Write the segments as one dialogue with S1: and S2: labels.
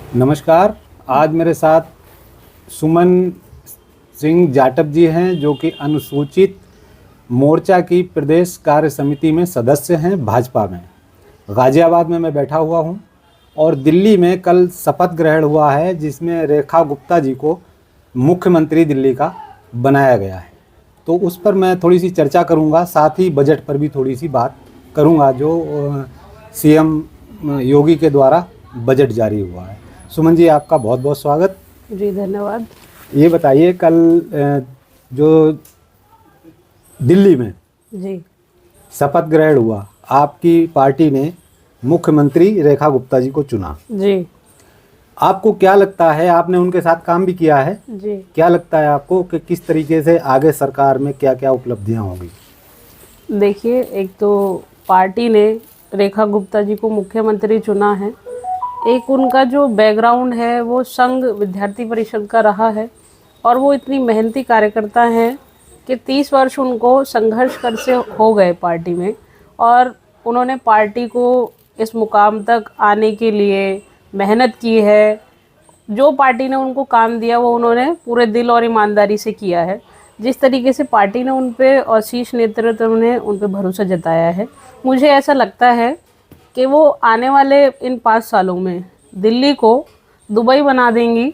S1: नमस्कार। आज मेरे साथ सुमन सिंह जाटव जी हैं, जो कि अनुसूचित मोर्चा की प्रदेश कार्य समिति में सदस्य हैं भाजपा में। गाज़ियाबाद में मैं बैठा हुआ हूं और दिल्ली में कल शपथ ग्रहण हुआ है, जिसमें रेखा गुप्ता जी को मुख्यमंत्री दिल्ली का बनाया गया है। तो उस पर मैं थोड़ी सी चर्चा करूंगा, साथ ही बजट पर भी थोड़ी सी बात करूंगा जो सीएम योगी के द्वारा बजट जारी हुआ है। सुमन जी, आपका बहुत बहुत स्वागत।
S2: जी धन्यवाद।
S1: ये बताइए, कल जो दिल्ली में
S2: जी
S1: शपथ ग्रहण हुआ, आपकी पार्टी ने मुख्यमंत्री रेखा गुप्ता जी को चुना।
S2: जी
S1: आपको क्या लगता है, आपने उनके साथ काम भी किया है,
S2: जी
S1: क्या लगता है आपको कि किस तरीके से आगे सरकार में क्या क्या उपलब्धियां होंगी?
S2: देखिए, एक तो पार्टी ने रेखा गुप्ता जी को मुख्यमंत्री चुना है। एक उनका जो बैकग्राउंड है वो संघ विद्यार्थी परिषद का रहा है और वो इतनी मेहनती कार्यकर्ता हैं कि 30 वर्ष उनको संघर्ष कर से हो गए पार्टी में, और उन्होंने पार्टी को इस मुकाम तक आने के लिए मेहनत की है। जो पार्टी ने उनको काम दिया वो उन्होंने पूरे दिल और ईमानदारी से किया है। जिस तरीके से पार्टी ने उन पे और शीर्ष नेतृत्व ने उन पे भरोसा जताया है, मुझे ऐसा लगता है कि वो आने वाले इन 5 सालों में दिल्ली को दुबई बना देंगी।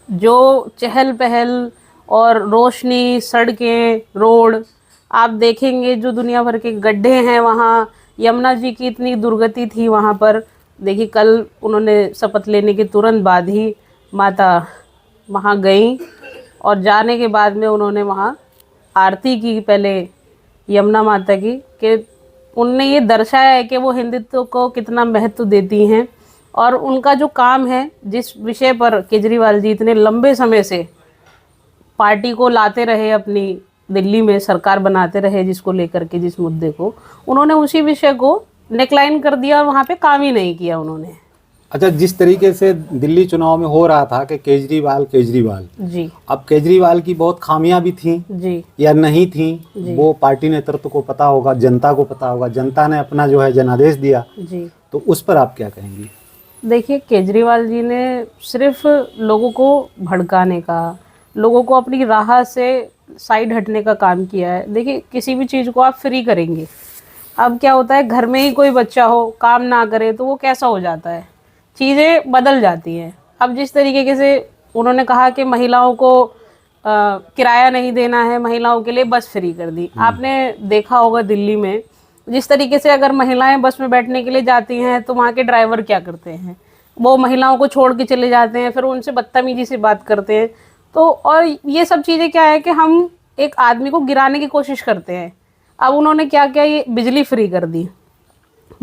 S2: जो चहल पहल और रोशनी, सड़कें, रोड आप देखेंगे, जो दुनिया भर के गड्ढे हैं वहाँ, यमुना जी की इतनी दुर्गति थी वहाँ पर। देखिए, कल उन्होंने शपथ लेने के तुरंत बाद ही माता वहाँ गई और जाने के बाद में उन्होंने वहाँ आरती की, पहले यमुना माता की, कि उनने ये दर्शाया है कि वो हिंदुत्व को कितना महत्व देती हैं। और उनका जो काम है, जिस विषय पर केजरीवाल जी इतने लंबे समय से पार्टी को लाते रहे, अपनी दिल्ली में सरकार बनाते रहे, जिसको लेकर के, जिस मुद्दे को, उन्होंने उसी विषय को नेकलाइन कर दिया और वहाँ पे काम ही नहीं किया उन्होंने।
S1: अच्छा, जिस तरीके से दिल्ली चुनाव में हो रहा था कि केजरीवाल
S2: जी
S1: अब केजरीवाल की बहुत खामियां भी थी
S2: जी
S1: या नहीं थी, वो पार्टी नेतृत्व को पता होगा, जनता को पता होगा। जनता ने अपना जो है जनादेश दिया,
S2: जी
S1: तो उस पर आप क्या कहेंगी?
S2: देखिए, केजरीवाल जी ने सिर्फ लोगों को भड़काने का, लोगों को अपनी राह से साइड हटने का काम किया है। देखिए, किसी भी चीज़ को आप फ्री करेंगे, अब क्या होता है, घर में ही कोई बच्चा हो, काम ना करे, तो वो कैसा हो जाता है, चीज़ें बदल जाती हैं। अब जिस तरीके से उन्होंने कहा कि महिलाओं को किराया नहीं देना है, महिलाओं के लिए बस फ्री कर दी। आपने देखा होगा दिल्ली में जिस तरीके से अगर महिलाएं बस में बैठने के लिए जाती हैं तो वहाँ के ड्राइवर क्या करते हैं, वो महिलाओं को छोड़ के चले जाते हैं, फिर उनसे बदतमीजी से बात करते हैं। तो और ये सब चीज़ें क्या है कि हम एक आदमी को गिराने की कोशिश करते हैं। अब उन्होंने क्या किया, ये बिजली फ्री कर दी,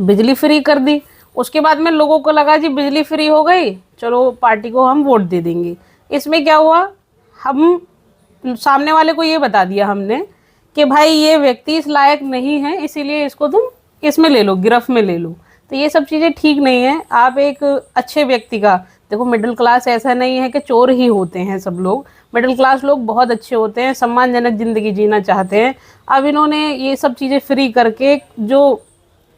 S2: बिजली फ्री कर दी। उसके बाद में लोगों को लगा जी बिजली फ्री हो गई, चलो पार्टी को हम वोट दे देंगे। इसमें क्या हुआ, हम सामने वाले को ये बता दिया हमने कि भाई ये व्यक्ति इस लायक नहीं है, इसीलिए इसको तुम इसमें ले लो, गिरफ्त में ले लो। तो ये सब चीज़ें ठीक नहीं है। आप एक अच्छे व्यक्ति का, देखो, मिडिल क्लास ऐसा नहीं है कि चोर ही होते हैं सब लोग, मिडिल क्लास लोग बहुत अच्छे होते हैं, सम्मानजनक ज़िंदगी जीना चाहते हैं। अब इन्होंने ये सब चीज़ें फ्री करके जो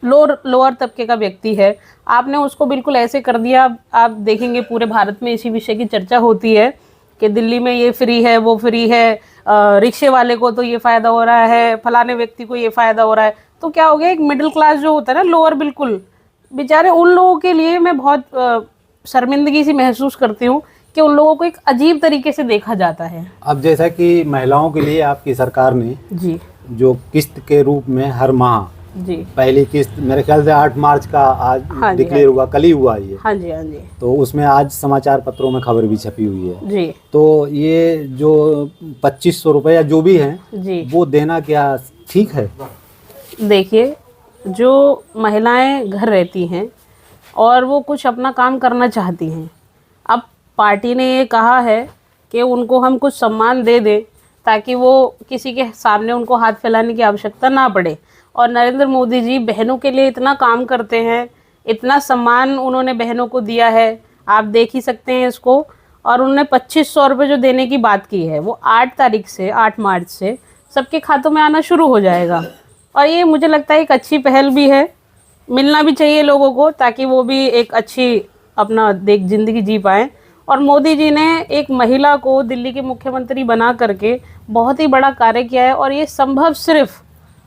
S2: लोअर तबके का व्यक्ति है, आपने उसको बिल्कुल ऐसे कर दिया। आप देखेंगे पूरे भारत में इसी विषय की चर्चा होती है कि दिल्ली में ये फ्री है, वो फ्री है, रिक्शे वाले को तो ये फ़ायदा हो रहा है, फलाने व्यक्ति को ये फ़ायदा हो रहा है। तो क्या हो गया, एक मिडिल क्लास जो होता है ना, लोअर, बिल्कुल बेचारे, उन लोगों के लिए मैं बहुत शर्मिंदगी सी महसूस करती हूँ कि उन लोगों को एक अजीब तरीके से देखा जाता है।
S1: अब जैसा कि महिलाओं के लिए आपकी सरकार ने
S2: जी
S1: जो किस्त के रूप में हर माह
S2: जी
S1: पहली किस्त, मेरे ख्याल से 8 मार्च का आज
S2: हाँ जी,
S1: डिक्लेयर हुआ, कल ही हुआ ये।
S2: हाँ जी, हाँ जी,
S1: तो उसमें आज समाचार पत्रों में खबर भी छपी हुई है।
S2: जी
S1: तो ये जो 2500 रुपये या जो भी हैं,
S2: जी
S1: वो देना क्या ठीक है?
S2: देखिए, जो महिलाएं घर रहती हैं और वो कुछ अपना काम करना चाहती हैं, अब पार्टी ने ये कहा है कि उनको हम कुछ सम्मान दे दें ताकि वो किसी के सामने उनको हाथ फैलाने की आवश्यकता ना पड़े। और नरेंद्र मोदी जी बहनों के लिए इतना काम करते हैं, इतना सम्मान उन्होंने बहनों को दिया है, आप देख ही सकते हैं इसको। और उन्होंने 2500 रुपये जो देने की बात की है, वो 8 तारीख से, 8 मार्च से सबके खातों में आना शुरू हो जाएगा। और ये मुझे लगता है एक अच्छी पहल भी है, मिलना भी चाहिए लोगों को, ताकि वो भी एक अच्छी अपना देख जिंदगी जी पाएँ। और मोदी जी ने एक महिला को दिल्ली के मुख्यमंत्री बना करके बहुत ही बड़ा कार्य किया है, और ये संभव सिर्फ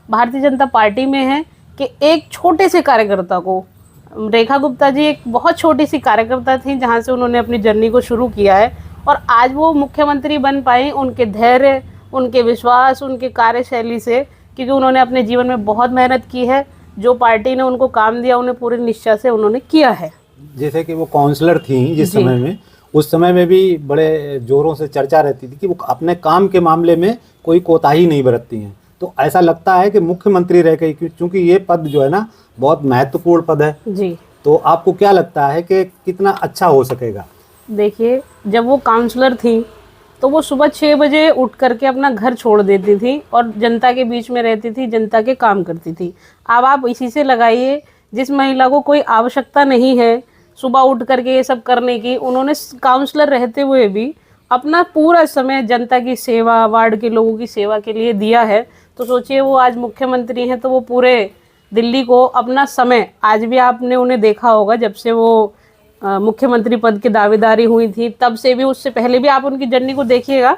S2: भारतीय जनता पार्टी में है कि एक छोटे से कार्यकर्ता को, रेखा गुप्ता जी एक बहुत छोटी सी कार्यकर्ता थी जहाँ से उन्होंने अपनी जर्नी को शुरू किया है, और आज वो मुख्यमंत्री बन पाई उनके धैर्य, उनके विश्वास, उनके कार्यशैली से, क्योंकि उन्होंने अपने जीवन में बहुत मेहनत की है। जो पार्टी ने उनको काम दिया उन्हें पूरी निष्ठा से उन्होंने किया है।
S1: जैसे कि वो काउंसलर थी जिस
S2: जी।
S1: समय में, उस समय में भी बड़े जोरों से चर्चा रहती थी कि वो अपने काम के मामले में कोई कोताही नहीं बरतती हैं। तो ऐसा लगता है कि मुख्यमंत्री रह गई, क्योंकि ये पद जो है ना बहुत महत्वपूर्ण पद है।
S2: जी।
S1: तो आपको क्या लगता है कि कितना अच्छा हो सकेगा?
S2: देखिए, जब वो काउंसलर थी तो वो सुबह 6 बजे उठ करके अपना घर छोड़ देती थी और जनता के बीच में रहती थी, जनता के काम करती थी। अब आप इसी से लगाइए, जिस महिला को कोई आवश्यकता नहीं है सुबह उठ करके ये सब करने की, उन्होंने काउंसलर रहते हुए भी अपना पूरा समय जनता की सेवा, वार्ड के लोगों की सेवा के लिए दिया है। तो सोचिए, वो आज मुख्यमंत्री हैं तो वो पूरे दिल्ली को अपना समय, आज भी आपने उन्हें देखा होगा जब से वो मुख्यमंत्री पद की दावेदारी हुई थी, तब से भी, उससे पहले भी आप उनकी जर्नी को देखिएगा,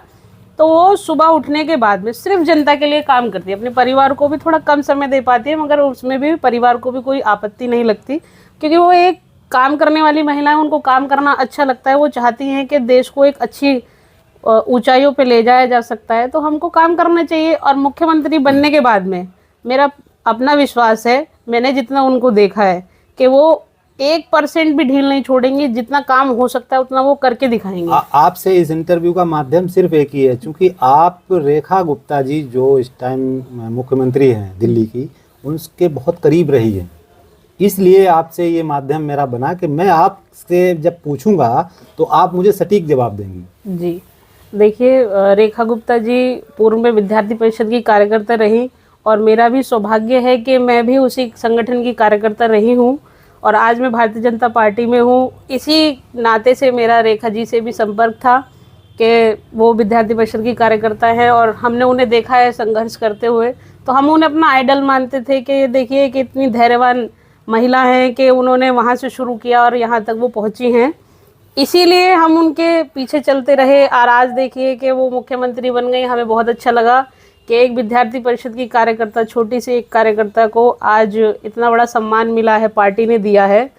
S2: तो वो सुबह उठने के बाद में सिर्फ जनता के लिए काम करती है। अपने परिवार को भी थोड़ा कम समय दे पाती है, मगर उसमें भी परिवार को भी कोई आपत्ति नहीं लगती, क्योंकि वो एक काम करने वाली महिला है, उनको काम करना अच्छा लगता है। वो चाहती हैं कि देश को एक अच्छी ऊंचाइयों पे ले जाया जा सकता है, तो हमको काम करना चाहिए। और मुख्यमंत्री बनने के बाद में मेरा अपना विश्वास है, मैंने जितना उनको देखा है, कि वो 1% भी ढील नहीं छोड़ेंगे, जितना काम हो सकता है उतना वो करके दिखाएंगे।
S1: आपसे इस इंटरव्यू का माध्यम सिर्फ एक ही है, क्योंकि आप रेखा गुप्ता जी जो इस टाइम मुख्यमंत्री हैं दिल्ली की, उनके बहुत करीब रही है। इसलिए आपसे ये माध्यम मेरा बना कि मैं आपसे जब पूछूंगा तो आप मुझे सटीक जवाब देंगी।
S2: जी, देखिए, रेखा गुप्ता जी पूर्व में विद्यार्थी परिषद की कार्यकर्ता रही, और मेरा भी सौभाग्य है कि मैं भी उसी संगठन की कार्यकर्ता रही हूँ, और आज मैं भारतीय जनता पार्टी में हूँ। इसी नाते से मेरा रेखा जी से भी संपर्क था कि वो विद्यार्थी परिषद की कार्यकर्ता हैं, और हमने उन्हें देखा है संघर्ष करते हुए, तो हम उन्हें अपना आइडल मानते थे कि देखिए कि इतनी धैर्यवान महिला हैं कि उन्होंने वहाँ से शुरू किया और यहाँ तक वो पहुँची हैं। इसीलिए हम उनके पीछे चलते रहे, और आज देखिए कि वो मुख्यमंत्री बन गई। हमें बहुत अच्छा लगा कि एक विद्यार्थी परिषद की कार्यकर्ता, छोटी सी एक कार्यकर्ता को आज इतना बड़ा सम्मान मिला है, पार्टी ने दिया है।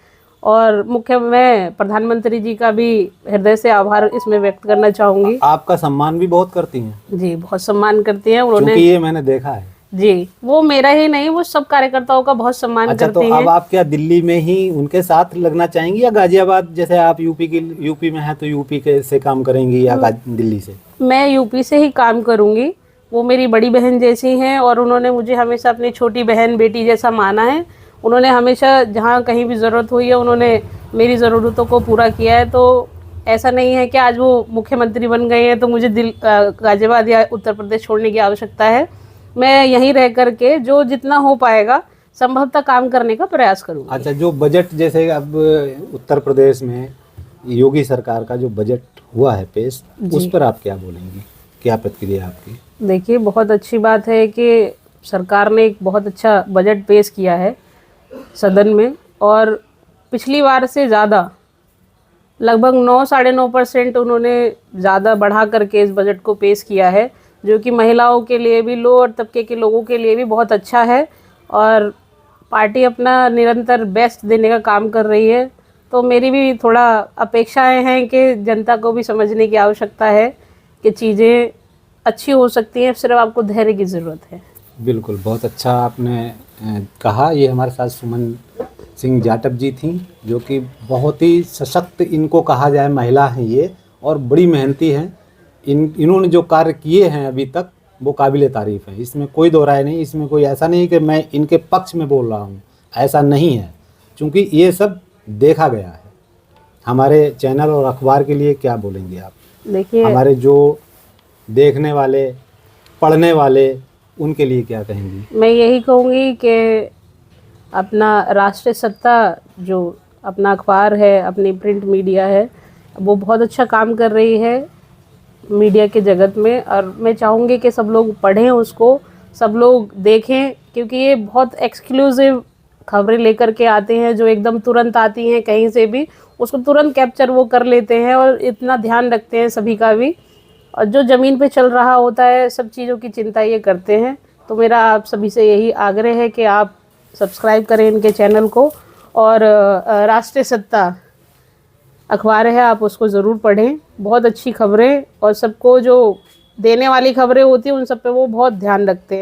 S2: और मैं प्रधानमंत्री जी का भी हृदय से आभार इसमें व्यक्त करना चाहूँगी।
S1: आपका सम्मान भी बहुत करती हैं।
S2: जी, बहुत सम्मान करती हैं उन्होंने।
S1: क्योंकि ये मैंने देखा है।
S2: जी, वो मेरा ही नहीं, वो सब कार्यकर्ताओं का बहुत सम्मान
S1: अच्छा,
S2: करती
S1: तो
S2: हैं।
S1: अब आप क्या दिल्ली में ही उनके साथ लगना चाहेंगी, या गाजियाबाद, जैसे आप यूपी में हैं तो यूपी के से काम करेंगी, या दिल्ली से?
S2: मैं यूपी से ही काम करूँगी। वो मेरी बड़ी बहन जैसी हैं, और उन्होंने मुझे हमेशा अपनी छोटी बहन, बेटी जैसा माना है। उन्होंने हमेशा जहाँ कहीं भी ज़रूरत हुई है, उन्होंने मेरी ज़रूरतों को पूरा किया है। तो ऐसा नहीं है कि आज वो मुख्यमंत्री बन गए हैं तो मुझे गाजियाबाद या उत्तर प्रदेश छोड़ने की आवश्यकता है। मैं यहीं रह करके जो जितना हो पाएगा संभवतः काम करने का प्रयास करूँगी।
S1: अच्छा, जो बजट, जैसे अब उत्तर प्रदेश में योगी सरकार का जो बजट हुआ है पेश, उस पर आप क्या बोलेंगी, क्या प्रतिक्रिया आपकी?
S2: देखिए, बहुत अच्छी बात है कि सरकार ने एक बहुत अच्छा बजट पेश किया है सदन में, और पिछली बार से ज़्यादा लगभग 9-9.5% उन्होंने ज़्यादा बढ़ा करके इस बजट को पेश किया है, जो कि महिलाओं के लिए भी, लोअर तबके के लोगों के लिए भी बहुत अच्छा है। और पार्टी अपना निरंतर बेस्ट देने का काम कर रही है। तो मेरी भी थोड़ा अपेक्षाएं हैं कि जनता को भी समझने की आवश्यकता है कि चीज़ें अच्छी हो सकती हैं, सिर्फ आपको धैर्य की ज़रूरत है।
S1: बिल्कुल, बहुत अच्छा आपने कहा। ये हमारे साथ सुमन सिंह जाटव जी थी, जो कि बहुत ही सशक्त, इनको कहा जाए, महिला हैं ये, और बड़ी मेहनती हैं। इन्होंने जो कार्य किए हैं अभी तक, वो काबिल तारीफ़ है, इसमें कोई दो राय नहीं। इसमें कोई ऐसा नहीं कि मैं इनके पक्ष में बोल रहा हूँ, ऐसा नहीं है, क्योंकि ये सब देखा गया है। हमारे चैनल और अखबार के लिए क्या बोलेंगे आप?
S2: देखिए,
S1: हमारे जो देखने वाले, पढ़ने वाले, उनके लिए क्या कहेंगी?
S2: मैं यही कहूँगी कि अपना राष्ट्रीय सत्ता, जो अपना अखबार है, अपनी प्रिंट मीडिया है, वो बहुत अच्छा काम कर रही है मीडिया के जगत में। और मैं चाहूँगी कि सब लोग पढ़ें उसको, सब लोग देखें, क्योंकि ये बहुत एक्सक्लूसिव खबरें लेकर के आते हैं, जो एकदम तुरंत आती हैं कहीं से भी, उसको तुरंत कैप्चर वो कर लेते हैं और इतना ध्यान रखते हैं सभी का भी, और जो ज़मीन पे चल रहा होता है सब चीज़ों की चिंता ये करते हैं। तो मेरा आप सभी से यही आग्रह है कि आप सब्सक्राइब करें इनके चैनल को, और राष्ट्रीय सत्ता अखबार है, आप उसको ज़रूर पढ़ें। बहुत अच्छी खबरें और सबको जो देने वाली खबरें होती हैं उन सब पे वो बहुत ध्यान रखते हैं।